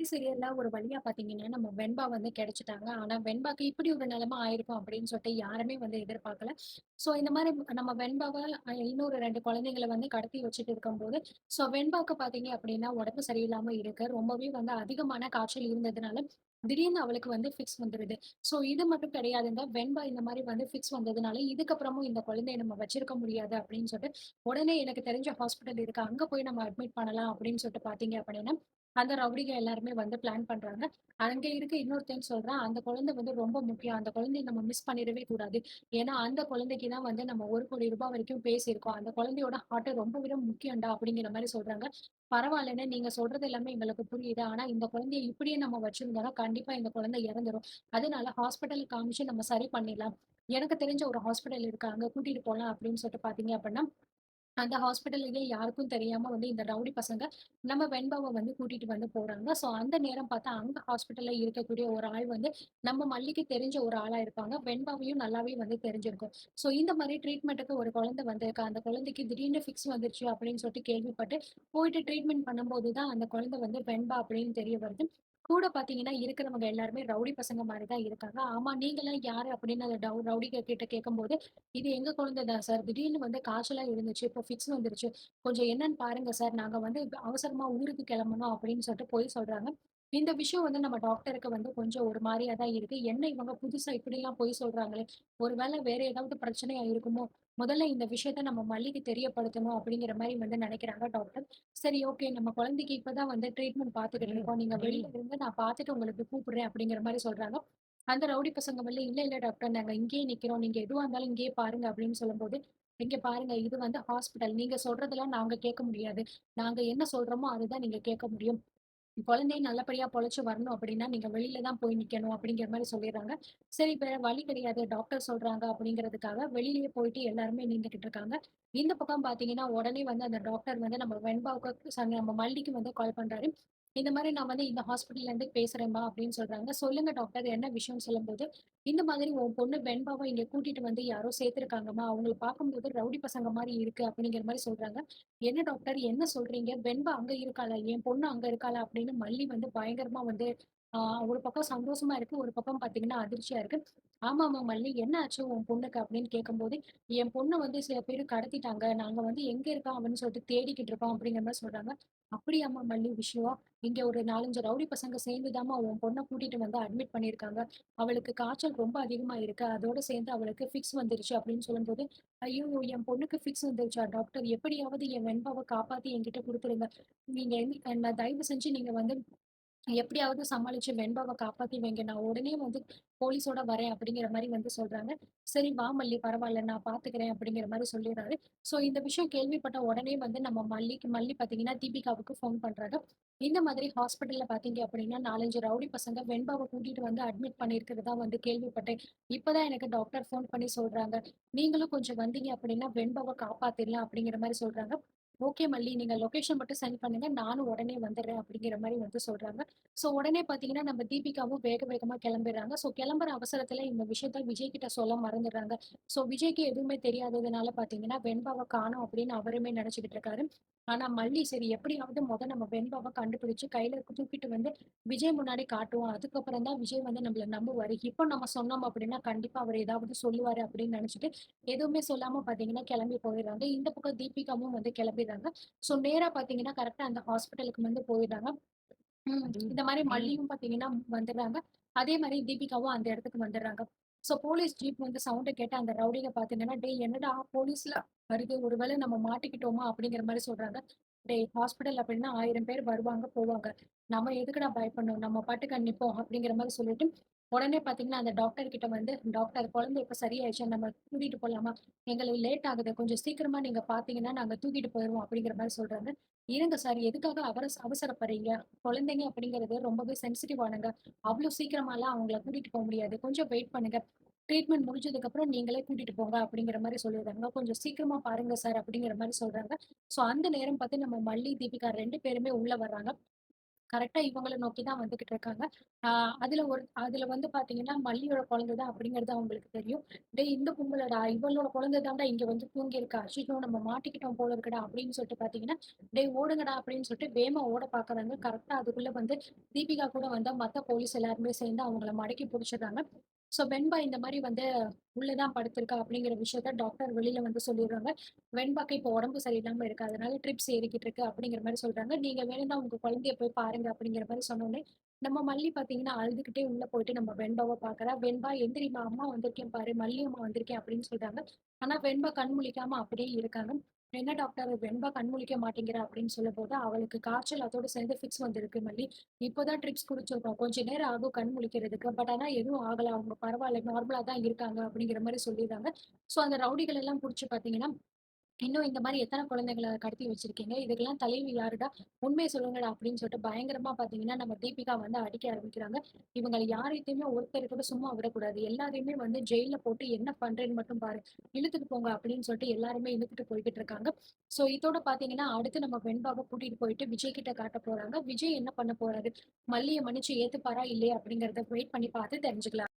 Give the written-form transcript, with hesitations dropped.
சீரியல்ல ஒரு வழியா பாத்தீங்கன்னா, நம்ம வெண்பா வந்து கிடைச்சுட்டாங்க. ஆனா, வெண்பாக்கு இப்படி ஒரு நிலைமை ஆயிருக்கும் அப்படின்னு சொல்லிட்டு யாருமே வந்து எதிர்பார்க்கல. ஸோ இந்த மாரி நம்ம வெண்பாவ இன்னொரு 2 குழந்தைங்கள வந்து கடத்தி வச்சுட்டு இருக்கும்போது, ஸோ வெண்பாக்கு பாத்தீங்க அப்படின்னா, உடம்பு சரியில்லாம இருக்கு. ரொம்பவே வந்து அதிகமான காய்ச்சல் இருந்ததுனால, திடீர்னு அவளுக்கு வந்து ஃபிக்ஸ் வந்துருது. ஸோ இது மட்டும் கிடையாதுங்க. வெண்பா இந்த மாரி வந்து ஃபிக்ஸ் வந்ததுனால, இதுக்கப்புறமும் இந்த குழந்தைய நம்ம வச்சிருக்க முடியாது அப்படின்னு சொல்லிட்டு, உடனே எனக்கு தெரிஞ்ச ஹாஸ்பிட்டல் இருக்கு. அங்க போய் நம்ம அட்மிட் பண்ணலாம் அப்படின்னு சொல்லிட்டு பாத்தீங்க அப்படின்னா, அந்த ரவுடிக எல்லாருமே வந்து பிளான் பண்றாங்க. அங்க இருக்க இன்னொருத்தன் சொல்றான், "அந்த குழந்தை வந்து ரொம்ப முக்கியம். அந்த குழந்தைய நம்ம மிஸ் பண்ணிடவே கூடாது. ஏன்னா, அந்த குழந்தைக்கு தான் வந்து நம்ம ரூ. 1,00,00,000 வரைக்கும் பேசியிருக்கோம். அந்த குழந்தையோட ஹார்ட் ரொம்பவே முக்கியம்டா" அப்படிங்கிற மாரி சொல்றாங்க. பரவாயில்லன்னு நீங்க சொல்றது எல்லாமே எங்களுக்கு புரியுது. ஆனா, இந்த குழந்தைய இப்படியே நம்ம வச்சிருந்தோம்னா, கண்டிப்பா இந்த குழந்தை இறந்துரும். அதனால ஹாஸ்பிட்டலுக்கு காமிச்சு நம்ம சரி பண்ணிடலாம். எனக்கு தெரிஞ்ச ஒரு ஹாஸ்பிட்டல் இருக்கு. அங்க கூட்டிட்டு போலாம் அப்படின்னு சொல்லிட்டு பார்த்தீங்க அப்படின்னா, அந்த ஹாஸ்பிட்டல்லயே யாருக்கும் தெரியாம வந்து இந்த ரவுடி பசங்க நம்ம வெண்பாவ வந்து கூட்டிட்டு வந்து போறாங்க. ஸோ அந்த நேரம் பார்த்தா அங்க ஹாஸ்பிட்டல்ல இருக்கக்கூடிய ஒரு ஆள் வந்து நம்ம மல்லிக்கு தெரிஞ்ச ஒரு ஆளா இருப்பாங்க. வெண்பாவையும் நல்லாவே வந்து தெரிஞ்சிருக்கும். ஸோ இந்த மாரி ட்ரீட்மெண்ட்டுக்கு ஒரு குழந்தை வந்திருக்கு. அந்த குழந்தைக்கு திடீர்னு ஃபிக்ஸ் வந்துருச்சு அப்படின்னு சொல்லிட்டு கேள்விப்பட்டு, போயிட்டு ட்ரீட்மெண்ட் பண்ணும்போது தான் அந்த குழந்தை வந்து வெண்பா அப்படின்னு தெரிய வருது. கூட பார்த்தீங்கன்னா இருக்கிறவங்க எல்லாருமே ரவுடி பசங்க மாரி தான் இருக்காங்க. ஆமா நீங்கலாம் யாரு அப்படின்னு அந்த ரவுடிக கிட்ட கேட்கும்போது, இது எங்க குழந்தை தான் சார். திடீர்னு வந்து காய்ச்சலா இருந்துச்சு. இப்போ ஃபிக்ஸ் வந்துருச்சு. கொஞ்சம் என்னன்னு பாருங்க சார். நாங்க வந்து அவசரமா ஊருக்கு கிளம்பணும் அப்படின்னு சொல்லிட்டு பொய் சொல்றாங்க. இந்த விஷயம் வந்து நம்ம டாக்டருக்கு வந்து கொஞ்சம் ஒரு மாரியா தான் இருக்கு. என்ன இவங்க புதுசா இப்படிலாம் பொய் சொல்றாங்களே! ஒரு வேள வேற ஏதாவது பிரச்சனையா இருக்குமோ? முதல்ல இந்த விஷயத்த நம்ம மல்லிக்கு தெரியப்படுத்தணும் அப்படிங்கிற மாரி வந்து நினைக்கிறாங்க டாக்டர். சரி ஓகே நம்ம குழந்தைக்கு இப்ப தான் வந்து ட்ரீட்மெண்ட் பார்த்துக்கிட்டு இருக்கோம். நீங்க வெளியில இருங்க நான் பார்த்துட்டு உங்களுக்கு கூப்பிடுறேன் அப்படிங்கிற மாரி சொல்றாங்க. அந்த ரவுடி பசங்க வந்து, "இல்ல, இல்ல டாக்டர் நாங்க இங்கேயே நிக்கிறோம். நீங்க எதுவா இருந்தாலும் இங்கேயே பாருங்க" அப்படின்னு சொல்லும்போது, "இங்க பாருங்க இது வந்து ஹாஸ்பிட்டல். நீங்க சொல்றதெல்லாம் நாங்க கேட்க முடியாது. நாங்க என்ன சொல்றோமோ அதுதான் நீங்க கேட்க முடியும். குழந்தை நல்லபடியா பொழைச்சு வரணும் அப்படின்னா, நீங்க வெளியில தான் போய் நிக்கணும்" அப்படிங்கிற மாரி சொல்லிர்றாங்க. சரி வேற வழி கிடையாது. டாக்டர் சொல்றாங்க அப்படிங்கிறதுக்காக வெளியிலேயே போயிட்டு எல்லாருமே நின்னுகிட்டு இருக்காங்க. இந்த பக்கம் பார்த்தீங்கன்னா, உடனே வந்து அந்த டாக்டர் வந்து நம்ம வெண்பாவுக்கு நம்ம மல்லிக்கு வந்து கால் பண்றாரு. இந்த மாரி "நான் வந்து இந்த ஹாஸ்பிட்டல்ல இருந்து பேசுறேன்ம்மா" அப்படின்னு சொல்றாங்க. "சொல்லுங்க டாக்டர் என்ன விஷயம்னு" சொல்லும்போது, "இந்த மாதிரி உன் பொண்ணு வெண்பாவ இங்க கூட்டிட்டு வந்து யாரோ சேர்த்துருக்காங்கம்மா. அவங்கள பார்க்கும்போது ரவுடி பசங்க மாரி இருக்கு" அப்படிங்கிற மாரி சொல்றாங்க. "என்ன டாக்டர் என்ன சொல்றீங்க? வெண்பா அங்க இருக்காளா? என் பொண்ணு அங்க இருக்காளா?" அப்படின்னு மல்லி வந்து பயங்கரமா வந்து ஒரு பக்கம் சந்தோஷமா இருக்கு. ஒரு பக்கம் பார்த்தீங்கன்னா அதிர்ச்சியா இருக்கு. "ஆமாமா மல்லி என்ன ஆச்சு உன் பொண்ணுக்கு?" அப்படின்னு கேட்கும்போது, "என் பொண்ண வந்து சில பேரு கடத்திட்டாங்க. நாங்க வந்து எங்க இருக்கா அவன்னு சொல்லிட்டு தேடிக்கிட்டு இருக்கோம்." அப்படிங்கிற மாரி சொல்றாங்க. "அப்படியாம்மா மல்லி விஷயம்? இங்க ஒரு 4, 5 ரவுடி பசங்க சேர்ந்து தாம்மா உன் பொண்ண கூட்டிட்டு வந்து அட்மிட் பண்ணியிருக்காங்க. அவளுக்கு காய்ச்சல் ரொம்ப அதிகமா இருக்கு. அதோட சேர்ந்து அவளுக்கு ஃபிக்ஸ் வந்துருச்சு." அப்படின்னு சொல்லும்போது, "ஐய்யய்யோ! என் பொண்ணுக்கு ஃபிக்ஸ் வந்துருச்சா டாக்டர்? எப்படியாவது என் வெண்பாவ காப்பாத்தி என்கிட்ட குடுத்துருங்க. நீங்க என்ன தயவு செஞ்சு நீங்க வந்து எப்படியாவது சமாளிச்சு வெண்பாவ காப்பாத்தி வைங்க. நான் உடனே வந்து போலீஸோட வரேன் அப்படிங்கிற மாரி வந்து சொல்றாங்க. சரி வா மல்லி பரவால்ல நான் பார்த்துக்கிறேன் அப்படிங்கிற மாரி சொல்லிர்றாரு. ஸோ இந்த விஷயம் கேள்விப்பட்ட உடனே வந்து நம்ம மல்லி பார்த்தீங்கன்னா தீபிகாவுக்கு ஃபோன் பண்றாங்க. இந்த மாதிரி ஹாஸ்பிட்டல்ல பார்த்தீங்க அப்படின்னா 4, 5 ரவுடி பசங்க வெண்பாவ கூட்டிட்டு வந்து அட்மிட் பண்ணியிருக்கிறதா வந்து கேள்விப்பட்டேன். இப்பதான் எனக்கு டாக்டர் ஃபோன் பண்ணி சொல்றாங்க. நீங்களும் கொஞ்சம் வந்தீங்க அப்படின்னா வெண்பாவ காப்பாத்திடலாம் அப்படிங்கிற மாரி சொல்றாங்க. ஓகே மல்லி நீங்க லொகேஷன் மட்டும் சென்ட் பண்ணுங்க. நானும் உடனே வந்துடுறேன் அப்படிங்கிற மாரி வந்து சொல்றாங்க. ஸோ உடனே பார்த்தீங்கன்னா, நம்ம தீபிகாவும் வேக வேகமா கிளம்பிடுறாங்க. ஸோ கிளம்புற அவசரத்துல இந்த விஷயத்த விஜய் கிட்ட சொல்ல மறந்துடுறாங்க. ஸோ விஜய்க்கு எதுவுமே தெரியாததுனால பார்த்தீங்கன்னா, வெண்பாவ காணோம் அப்படின்னு அவருமே நெனச்சுக்கிட்டு இருக்காரு. ஆனா மல்லி சரி எப்படியாவது நம்ம வெண்பாவ கண்டுபிடிச்சு கையில தூக்கிட்டு வந்து விஜய் முன்னாடி காட்டுவோம். அதுக்கப்புறம் தான் விஜய் வந்து நம்மள நம்புவாரு. இப்போ நம்ம சொன்னோம் அப்படின்னா, கண்டிப்பா அவரு ஏதாவது சொல்லுவாரு அப்படின்னு நெனச்சுட்டு, எதுவுமே சொல்லாம பார்த்தீங்கன்னா கிளம்பி போயிடுறாங்க. இந்த பக்கம் தீபிகாவும் வந்து கிளம்பிடுறாங்க. ஸோ நேரா பார்த்தீங்கன்னா, கரெக்ட்டா அந்த ஹாஸ்பிட்டலுக்கு வந்து போயிடுறாங்க. இந்த மாரி மல்லியும் பார்த்தீங்கன்னா வந்துடுறாங்க. அதே மாரி தீபிகாவும் அந்த இடத்துக்கு வந்துடுறாங்க. ஸோ போலீஸ் ஜீப் வந்து சவுண்ட கேட்டு அந்த ரவுடிங்க பார்த்தீங்கன்னா, "டேய் என்னடா போலீஸ்லாம் வருது. ஒரு வேள நம்ம மாட்டிக்கிட்டோமா?" அப்படிங்கிற மாரி சொல்றாங்க. "டேய் ஹாஸ்பிட்டல் அப்படின்னா 1000 பேர் வருவாங்க, போவாங்க. நம்ம எதுக்குடா பயப்படணும்? நம்ம பாட்டுக்கு நிப்போம்." அப்படிங்கிற மாரி சொல்லிட்டு, உடனே பார்த்தீங்கன்னா, அந்த டாக்டர் கிட்ட வந்து, "டாக்டர் குழந்தை இப்ப சரியாயிடுச்சா? நம்ம கூட்டிட்டு போலாமா? எங்களுக்கு லேட் ஆகுது. கொஞ்சம் சீக்கிரமா நீங்க பார்த்தீங்கன்னா, நாங்க தூக்கிட்டு போயிருவோம்." அப்படிங்கிற மாரி சொல்றாங்க. "இருங்க சார், எதுக்காக அவசரப்படுறீங்க? குழந்தைங்க அப்படிங்கிறது ரொம்பவே சென்சிட்டிவானங்க. அவ்ளோ சீக்கிரமாலாம் அவங்கள கூட்டிட்டு போ முடியாது. கொஞ்சம் வெயிட் பண்ணுங்க. ட்ரீட்மெண்ட் முடிஞ்சதுக்கப்புறம் நீங்களே கூட்டிட்டு போங்க அப்படிங்கிற மாரி சொல்லிடுறாங்க. கொஞ்சம் சீக்கிரமா பாருங்க சார் அப்படிங்கிற மாரி சொல்றாங்க. ஸோ அந்த நேரம் பார்த்து நம்ம மல்லி, தீபிகா 2 பேருமே உள்ள வர்றாங்க. கரெக்ட்டா இவங்கள நோக்கி தான் வந்துகிட்டு இருக்காங்க. ஆ அதுல வந்து பாத்தீங்கன்னா, மல்லியோட குழந்தை தான் அப்படிங்கிறது அவங்களுக்கு தெரியும். "டேய் இந்த பொம்பளடா, இவளோட குழந்தை தான்டா இங்க வந்து தூங்கியிருக்கா. அச்சச்சோ! நம்ம மாட்டிக்கிட்டோம் போல இருக்குடா" அப்படின்னு சொல்லிட்டு பாத்தீங்கன்னா, "டேய் ஓடுங்கடா" அப்படின்னு சொல்லிட்டு வேகமா ஓட பாக்குறாங்க. கரெக்ட்டா அதுக்குள்ள வந்து தீபிகா கூட வந்த மத்த போலீஸ் எல்லாருமே சேர்ந்து அவங்கள மடக்கி புடிச்சுடுறாங்க. ஸோ வெண்பா இந்த மாரி வந்து உள்ள தான் படுத்திருக்கா அப்படிங்கிற விஷயத்த டாக்டர் வெளில வந்து சொல்லிடுறாங்க. வெண்பாக்கு இப்போ உடம்பு சரியில்லாம இருக்கு. அதனால ட்ரிப்ஸ் ஏறிக்கிட்டு இருக்கு அப்படிங்கிற மாரி சொல்றாங்க. நீங்க வேணும்னா உங்க குழந்தைய போய் பாருங்க அப்படிங்கிற மாரி சொன்னோனே, நம்ம மல்லி பார்த்தீங்கன்னா, அழுதுகிட்டே உள்ள போயிட்டு நம்ம வெண்பாவ பார்க்குறா. "வெண்பா எந்திரிம்மா, அம்மா வந்திருக்கேன் பாரு, மல்லி அம்மா வந்திருக்கேன்" அப்படின்னு சொல்றாங்க. ஆனா வெண்பா கண் முழிக்காம அப்படியே இருக்காங்க. "என்ன டாக்டர் வெண்பா கண் முழிக்க மாட்டேங்கிறா" அப்படின்னு சொல்லும்போது, "அவளுக்கு காய்ச்சல் அதோட சேர்ந்து ஃபிக்ஸ் வந்திருக்கு மல்லி. இப்போதான் ட்ரிப்ஸ் குடுத்துருக்கோம். கொஞ்ச நேரம் ஆகும் கண் முழிக்கிறதுக்கு. பட் ஆனா எதுவும் ஆகல. அவங்க பரவால்ல. நார்மலா தான் இருக்காங்க" அப்படிங்கிற மாரி சொல்லிர்றாங்க. ஸோ அந்த ரவுடிகள் எல்லாம் புடிச்சு பார்த்தீங்கன்னா, இன்னும் இந்த மாரி எத்தன குழந்தைகள கடத்தி வச்சிருக்கீங்க? இதுக்கெல்லாம் தலைவி யாருடா? உண்மைய சொல்லுங்கடா! அப்படின்னு சொல்லிட்டு பயங்கரமா பார்த்தீங்கன்னா, நம்ம தீபிகா வந்து அடிக்க ஆரம்பிக்கிறாங்க. இவங்கள யாரையுமே ஒருத்தர கூட சும்மா விடக்கூடாது. எல்லாரையுமே வந்து ஜெயில்ல போட்டு என்ன பண்றேன்னு மட்டும் பாரு. இழுத்துட்டு போங்க அப்படின்னு சொல்லிட்டு எல்லாருமே இழுத்துட்டு போய்க்கிட்டு இருக்காங்க. ஸோ இதோட பார்த்தீங்கன்னா, அடுத்து நம்ம வெண்பாவ கூட்டிட்டு போயிட்டு விஜய் கிட்ட காட்டப் போறாங்க. விஜய் என்ன பண்ண போறாரு? மல்லிய மன்னிச்சு ஏத்துப்பாரா? இல்லையா? அப்படிங்கிறத வெயிட் பண்ணி பார்த்து தெரிஞ்சுக்கலாம்.